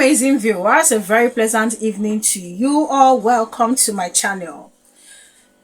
amazing viewers, a very pleasant evening to you all. Welcome to my channel.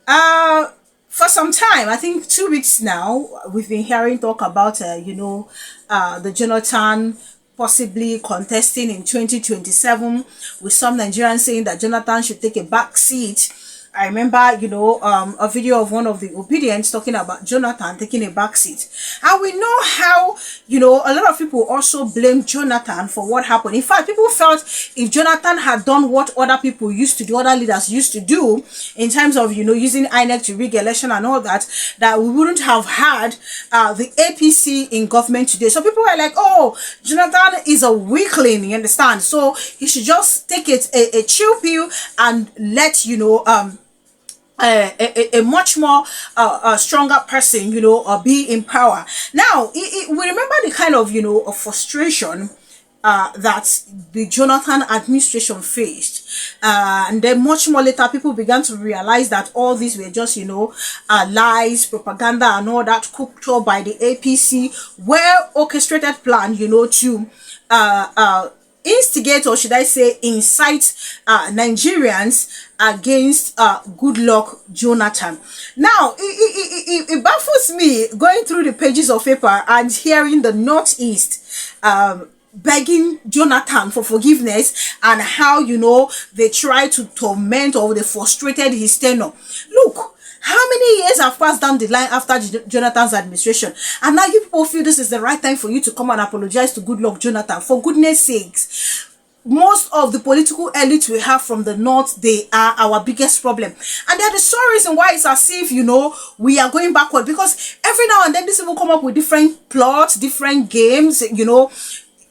For some time, I think 2 weeks now, we've been hearing talk about the Jonathan possibly contesting in 2027, with some Nigerians saying that Jonathan should take a back seat. I remember, a video of one of the obedients talking about Jonathan taking a back seat. And we know how, a lot of people also blame Jonathan for what happened. In fact, people felt if Jonathan had done what other people used to do, other leaders used to do, in terms of, using Inec to rig election and all that, that we wouldn't have had the APC in government today. So people were like, oh, Jonathan is a weakling, you understand? So he should just take it a chill pill and let, a much more stronger person, be in power. Now, we remember the kind of, of frustration that the Jonathan administration faced. And then much more later, people began to realize that all these were just, lies, propaganda, and all that cooked up by the APC, well-orchestrated plan, to instigate, or should I say incite Nigerians against good luck Jonathan. Now it baffles me going through the pages of paper and hearing the Northeast begging Jonathan for forgiveness, and how they try to torment or they frustrated his tenure. Look, how many years have passed down the line after Jonathan's administration, and now you people feel this is the right time for you to come and apologize to good luck Jonathan? For goodness sakes, most of the political elites we have from the north, they are our biggest problem, and they're the sole reason why it's as if we are going backward, because every now and then these people come up with different plots, different games,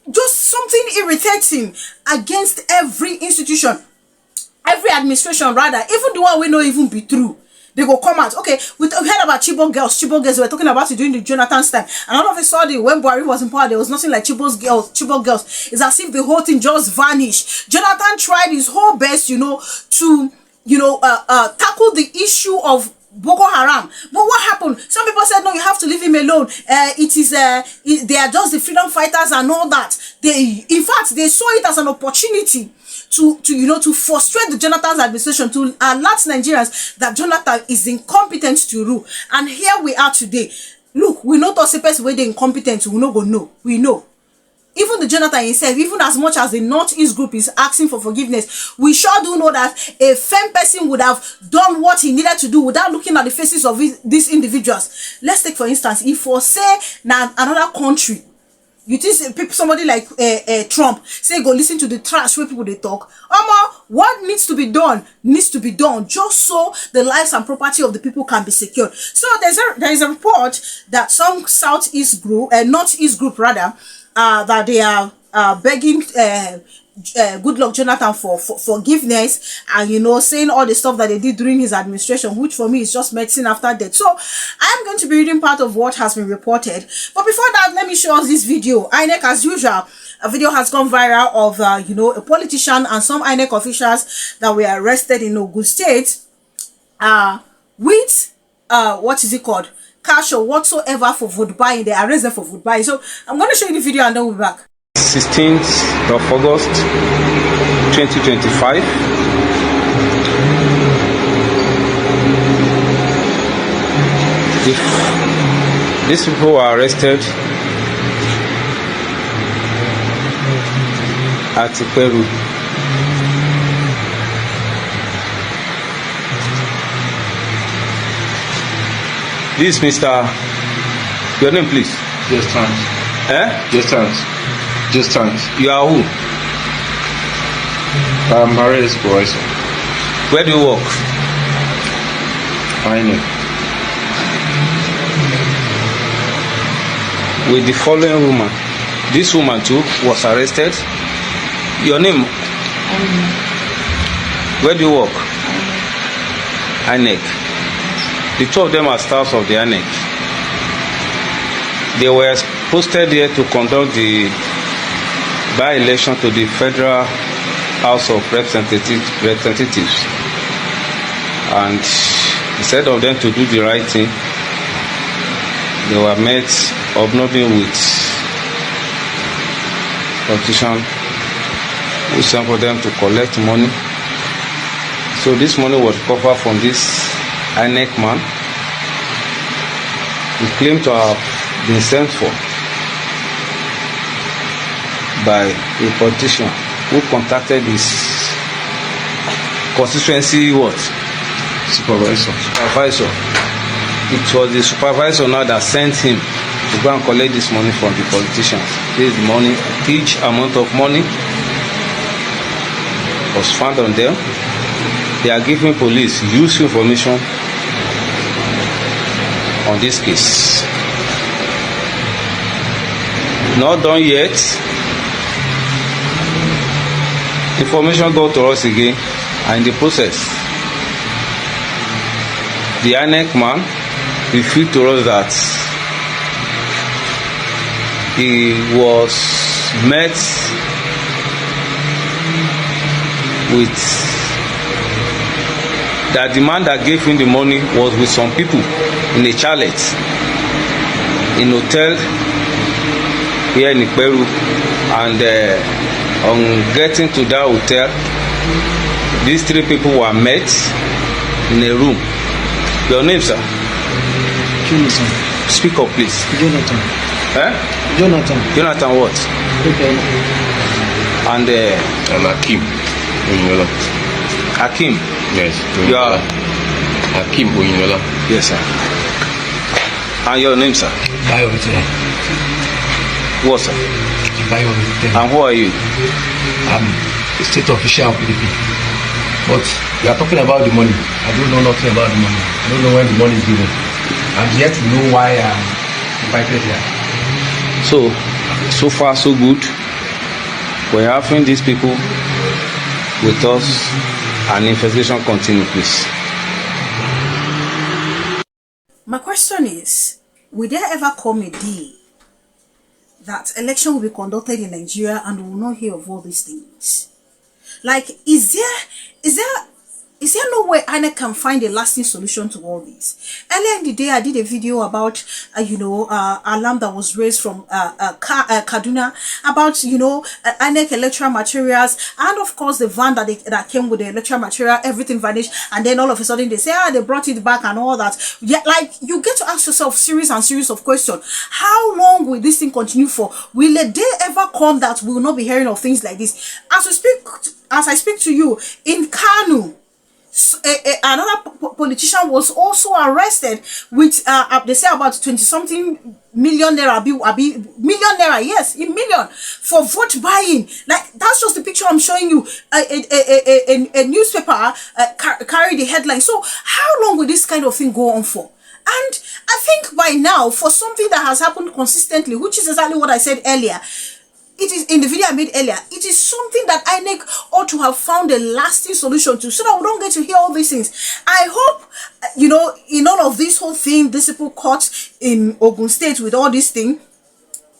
just something irritating against every institution, every administration rather, even the one we know even be true. They go come out. Okay, we heard about Chibok girls. Chibok girls, we were talking about it during the Jonathan's time. And all of a sudden, when Buhari was in power, there was nothing like Chibok girls. It's as if the whole thing just vanished. Jonathan tried his whole best, to tackle the issue of Boko Haram. But what happened? Some people said, no, you have to leave him alone. They are just the freedom fighters and all that. In fact, they saw it as an opportunity to frustrate the Jonathan's administration, to alert Nigerians that Jonathan is incompetent to rule. And here we are today. Look, we know those person where they're incompetent, we know. We know. Even the Jonathan himself, even as much as the Northeast group is asking for forgiveness, we sure do know that a firm person would have done what he needed to do without looking at the faces of these individuals. Let's take, for instance, if for say now another country, you think somebody like Trump say go listen to the trash where people they talk. What needs to be done just so the lives and property of the people can be secured. So there is a report that some Northeast group rather, that they are begging good luck Jonathan for forgiveness, and saying all the stuff that they did during his administration, which for me is just medicine after death. So I'm going to be reading part of what has been reported, but before that, let me show us this video. Inec, as usual, a video has gone viral of a politician and some Inec officials that were arrested in Ogun State with what is it called, cash or whatsoever for vote buying. They arrested for vote buying. So I'm going to show you the video and then we'll be back. 16th of August 2025. These people were arrested at Peru. This Mr. Your name, please. Just times. Just times. Just times. You are who? I'm Marais boys. Where do you work? Inec. With the following woman. This woman too was arrested. Your name? Where do you work? Inec. The two of them are staffs of the Inec. They were posted here to conduct the by-election to the Federal House of Representatives. And instead of them to do the right thing, they were met obnobbing with politician who sent for them to collect money. So this money was recovered from this Inec man. He claimed to have been sent for by a politician who contacted his constituency supervisor. It was the supervisor now that sent him to go and collect this money from the politicians. This money, each amount of money was found on them. They are giving police useful information on this case. Not done yet. Information got to us again, and in the process, the Inec man revealed to us that he was met with that the man that gave him the money was with some people in a chalet in hotel here in Peru, and on getting to that hotel, these three people were met in a room. Your name, sir? Jonathan. Speak up, please. Jonathan. Eh? Jonathan. Jonathan what? Okay. And Hakim. Oyinlola. Hakim. Yes. You are? Hakim Oyinlola. Yes, sir. And your name, sir? Bayo. What, sir? Bayo. And who are you? I'm a state official of PDP. But we are talking about the money. I don't know nothing about the money. I don't know when the money is given. I'm yet to know why I'm invited here. So far so good. We're having these people with us, and investigation continue, please. My question is, will there ever come a day that election will be conducted in Nigeria and we will not hear of all these things? Like, is there no way Inec can find a lasting solution to all this? Earlier in the day, I did a video about, alarm that was raised from Kaduna about, Inec electoral materials, and of course the van that came with the electoral material, everything vanished, and then all of a sudden they say, they brought it back and all that. Yeah, like, you get to ask yourself series of questions. How long will this thing continue for? Will a day ever come that we will not be hearing of things like this? As I speak to you, in Kanu, another politician was also arrested with they say about 20-something million naira, million naira, yes, in million, for vote buying. Like, that's just the picture I'm showing you. A newspaper carried the headline. So how long will this kind of thing go on for? And I think by now, for something that has happened consistently, which is exactly what I said earlier, it is in the video I made earlier, it is something that Inec ought to have found a lasting solution to, so that we don't get to hear all these things. I hope, in all of this whole thing, these people caught in Ogun State with all this thing,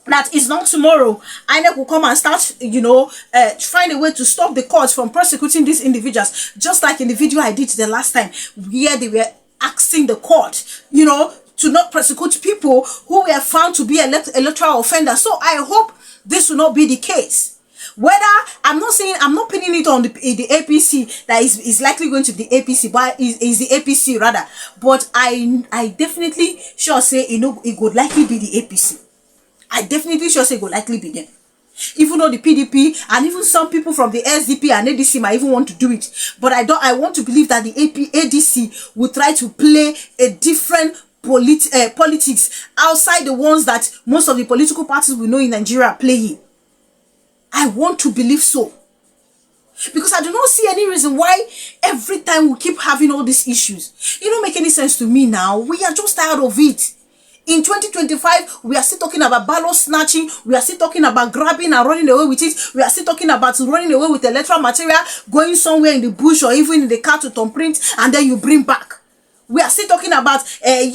that is not tomorrow Inec will come and start, find a way to stop the courts from prosecuting these individuals, just like in the video I did the last time, where they were asking the court, to not prosecute people who were found to be electoral offenders. So I hope this will not be the case. Whether, I'm not pinning it on the APC that is likely going to be the APC, but is the APC rather. But I definitely sure say, it would likely be the APC. I definitely sure say it would likely be them. Even though the PDP and even some people from the SDP and ADC might even want to do it. But I want to believe that the ADC will try to play a different politics outside the ones that most of the political parties we know in Nigeria are playing. I want to believe so, because I do not see any reason why every time we keep having all these issues. It don't make any sense to me now. We are just tired of it. In 2025, we are still talking about ballot snatching. We are still talking about grabbing and running away with it. We are still talking about running away with electoral material, going somewhere in the bush or even in the car to thumbprint, and then you bring back. We are still talking about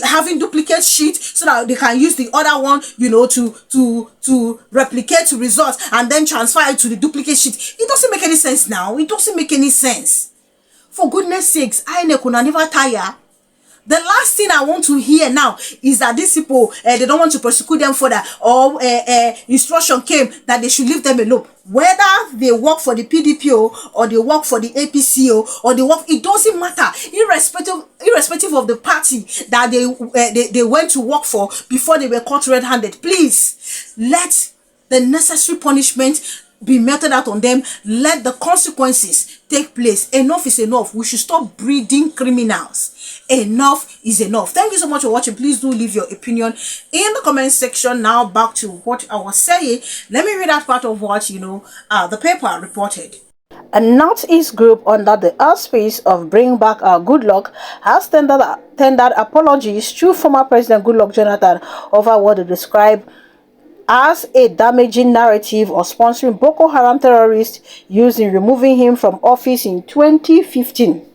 having duplicate sheets so that they can use the other one, to replicate results and then transfer it to the duplicate sheet. It doesn't make any sense now. It doesn't make any sense. For goodness sakes, INEC will never tire. The last thing I want to hear now is that these people, they don't want to prosecute them further, or instruction came that they should leave them alone. Whether they work for the PDP or they work for the APC or they work, it doesn't matter. Irrespective of the party that they went to work for before they were caught red-handed, please let the necessary punishment be meted out on them. Let the consequences take place. Enough is enough. We should stop breeding criminals. Enough is enough. Thank you so much for watching. Please do leave your opinion in the comment section. Now back to what I was saying. Let me read out part of what the paper reported. A Northeast group under the auspice of Bring Back Our Good Luck has tendered apologies to former President Goodluck Jonathan over what they describe as a damaging narrative of sponsoring Boko Haram terrorists used in removing him from office in 2015.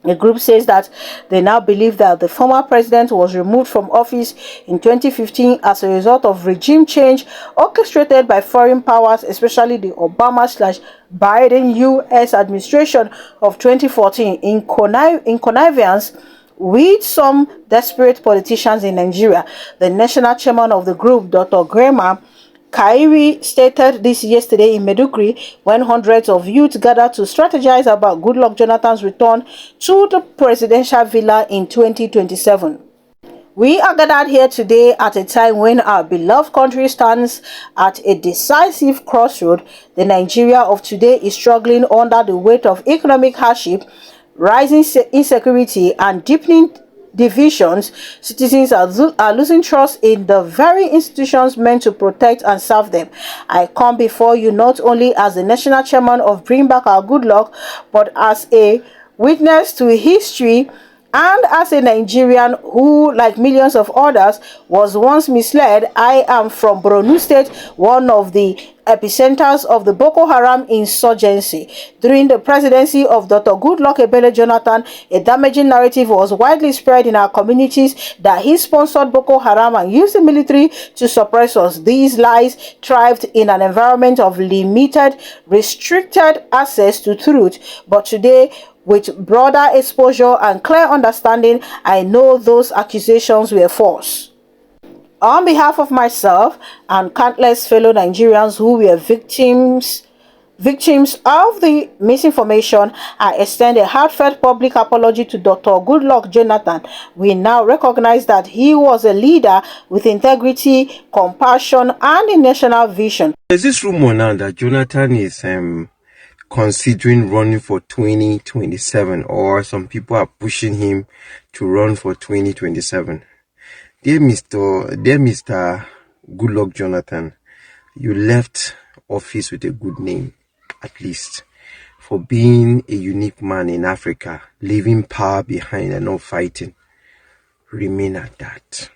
The group says that they now believe that the former president was removed from office in 2015 as a result of regime change orchestrated by foreign powers, especially the Obama/Biden U.S. administration of 2014 in connivance with some desperate politicians in Nigeria. The national chairman of the group, Dr. Grema Kairi, stated this yesterday in Maiduguri when hundreds of youth gathered to strategize about Goodluck Jonathan's return to the presidential villa in 2027. We are gathered here today at a time when our beloved country stands at a decisive crossroad. The Nigeria of today is struggling under the weight of economic hardship, rising insecurity, and deepening divisions. Citizens are losing trust in the very institutions meant to protect and serve them. I come before you not only as the national chairman of Bring Back Our Good Luck, but as a witness to history and as a Nigerian who, like millions of others, was once misled. I am from Borno State, one of the epicenters of the Boko Haram insurgency. During the presidency of Dr. Goodluck Ebele Jonathan, a damaging narrative was widely spread in our communities that he sponsored Boko Haram and used the military to suppress us. These lies thrived in an environment of limited, restricted access to truth. But today, with broader exposure and clear understanding, I know those accusations were false. On behalf of myself and countless fellow Nigerians who were victims of the misinformation, I extend a heartfelt public apology to Dr. Goodluck Jonathan. We now recognize that he was a leader with integrity, compassion, and a national vision. There's this rumor now that Jonathan is considering running for 2027, or some people are pushing him to run for 2027. Dear Mr. Goodluck Jonathan, you left office with a good name, at least, for being a unique man in Africa, leaving power behind and not fighting. Remain at that.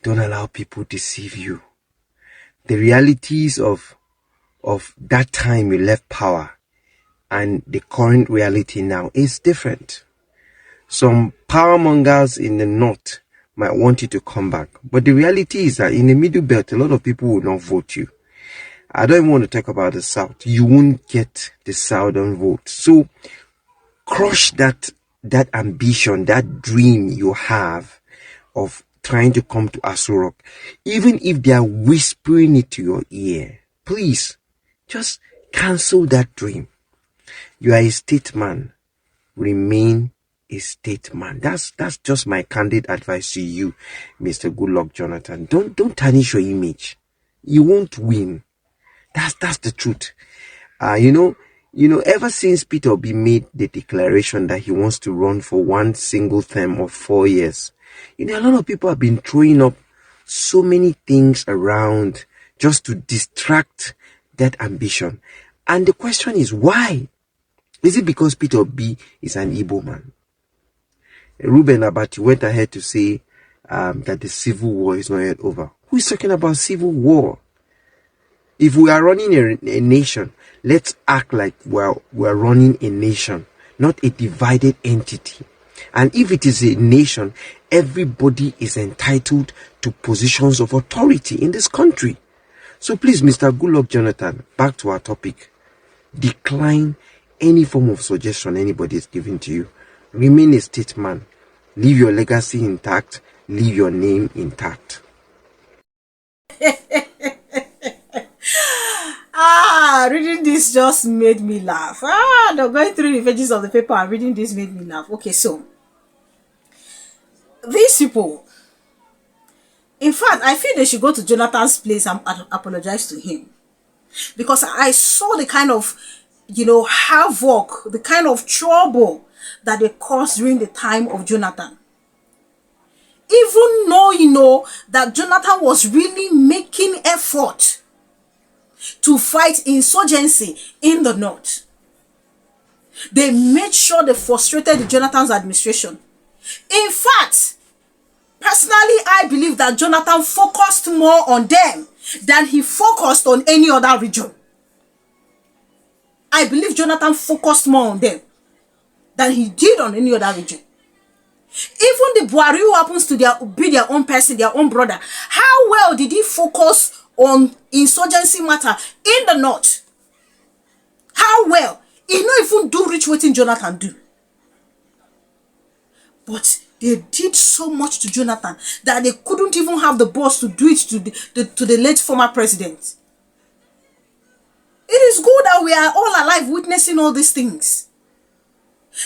Don't allow people deceive you. The realities of that time you left power and the current reality now is different. Some power mongers in the north might want you to come back, but the reality is that in the middle belt, a lot of people will not vote you. I don't even want to talk about the south. You won't get the southern vote. So crush that ambition, that dream you have of trying to come to Aso Rock. Even if they are whispering it to your ear, please just cancel that dream. You are a statesman. Remain a statesman. That's just my candid advice to you, Mr. Goodluck Jonathan. Don't tarnish your image. You won't win. That's the truth. Ever since Peter Obi made the declaration that he wants to run for one single term of 4 years, a lot of people have been throwing up so many things around just to distract that ambition. And the question is, why? Is it because Peter Obi is an Igbo man? Ruben Abati went ahead to say that the civil war is not yet over. Who is talking about civil war? If we are running a nation, let's act like we're running a nation, not a divided entity. And if it is a nation, everybody is entitled to positions of authority in this country. So please, Mr. Goodluck Jonathan, back to our topic. Decline any form of suggestion anybody is giving to you. Remain a statesman. Leave your legacy intact. Leave your name intact. Reading this just made me laugh. No, going through the pages of the paper and reading this made me laugh. Okay, so these people, in fact, I feel they should go to Jonathan's place and apologize to him, because I saw the kind of, havoc, the kind of trouble that they caused during the time of Jonathan. Even though that Jonathan was really making effort to fight insurgency in the north, they made sure they frustrated Jonathan's administration. In fact, personally, I believe that Jonathan focused more on them than he focused on any other region. I believe Jonathan focused more on them than he did on any other region. Even the Buhari, who happens to be their own person, their own brother, how well did he focus on insurgency matter in the north? How well? He not even do reach wetin Jonathan do. But they did so much to Jonathan that they couldn't even have the balls to do it to the late former president. It is good that we are all alive witnessing all these things.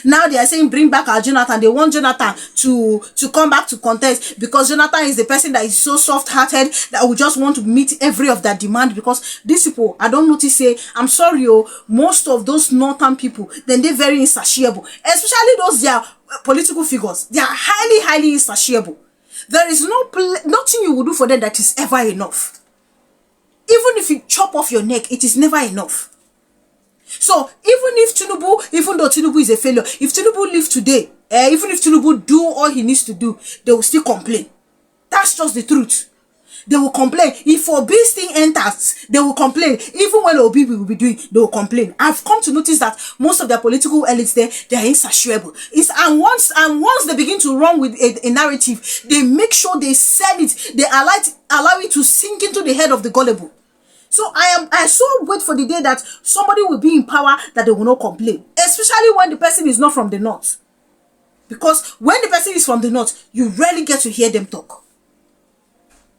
Now they are saying bring back our Jonathan. They want Jonathan to come back to contest because Jonathan is the person that is so soft-hearted that we just want to meet every of their demand. Because these people, I don't notice, say, I'm sorry, most of those northern people, then they're very insatiable. Especially those their political figures. They are highly, highly insatiable. There is nothing you will do for them that is ever enough. Even if you chop off your neck, it is never enough. So even though Tinubu is a failure, if Tinubu leave today, even if Tinubu do all he needs to do, they will still complain. That's just the truth. They will complain. If Obi's thing enters, they will complain. Even when Obi will be doing, they will complain. I've come to notice that most of their political elites there, they are insatiable. And once they begin to run with a narrative, they make sure they sell it. They allow it to sink into the head of the gullible. So I so wait for the day that somebody will be in power that they will not complain. Especially when the person is not from the north. Because when the person is from the north, you rarely get to hear them talk.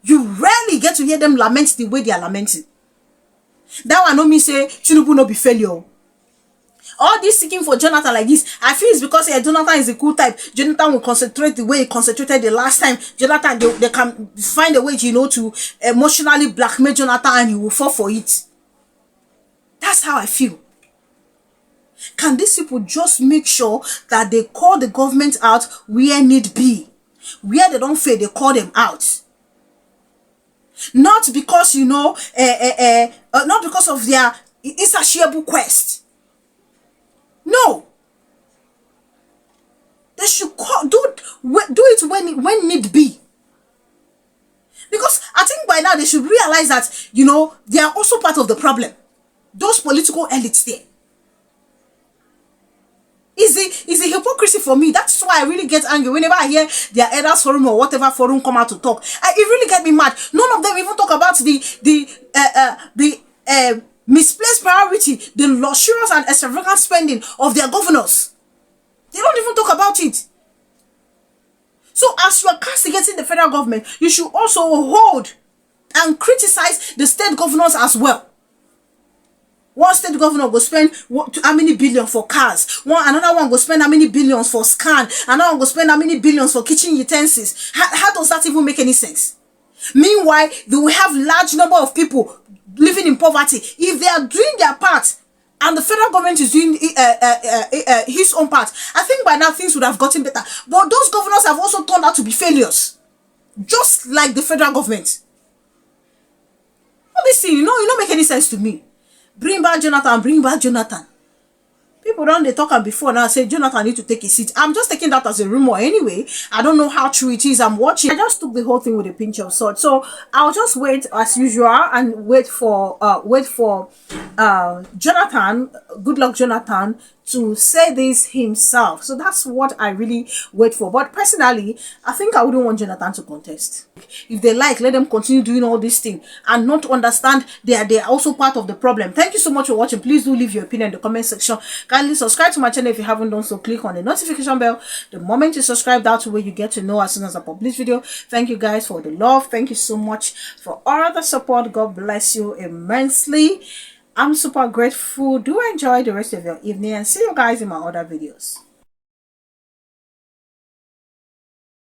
You rarely get to hear them lament the way they are lamenting. That one no mean say Tinubu no be failure. All this seeking for Jonathan like this, I feel it's because Jonathan is a cool type. Jonathan will concentrate the way he concentrated the last time. Jonathan, they can find a way, to emotionally blackmail Jonathan and he will fall for it. That's how I feel. Can these people just make sure that they call the government out where need be? Where they don't fail, they call them out. Not because, not because of their insatiable quest. No, they should do it when need be. Because I think by now they should realize that they are also part of the problem. Those political elites there. Is a hypocrisy for me. That's why I really get angry whenever I hear their elders forum or whatever forum come out to talk. It really get me mad. None of them even talk about the misplaced priority, the luxurious and extravagant spending of their governors. They don't even talk about it. So as you are castigating the federal government, you should also hold and criticize the state governors as well. One state governor will spend how many billions for cars. Another one will spend how many billions for scan. Another one will spend how many billions for kitchen utensils. How does that even make any sense? Meanwhile, they will have large number of people living in poverty. If they are doing their part and the federal government is doing his own part, I think by now things would have gotten better. But those governors have also turned out to be failures, just like the federal government. Obviously, it don't make any sense to me. Bring back Jonathan, bring back Jonathan. People don't they talk about before now say Jonathan need to take a seat. I'm just taking that as a rumor anyway. I don't know how true it is. I'm watching. I just took the whole thing with a pinch of salt. So I'll just wait as usual and wait for Jonathan. Good luck, Jonathan, to say this himself. So that's what I really wait for. But personally, I think I wouldn't want Jonathan to contest. If they like, let them continue doing all these things and not understand they are also part of the problem. Thank you so much for watching. Please do leave your opinion in the comment section. Kindly subscribe to my channel if you haven't done so. Click on the notification bell. The moment you subscribe, that's where you get to know as soon as I publish video. Thank you guys for the love. Thank you so much for all the support. God bless you immensely. I'm super grateful. Do enjoy the rest of your evening and see you guys in my other videos.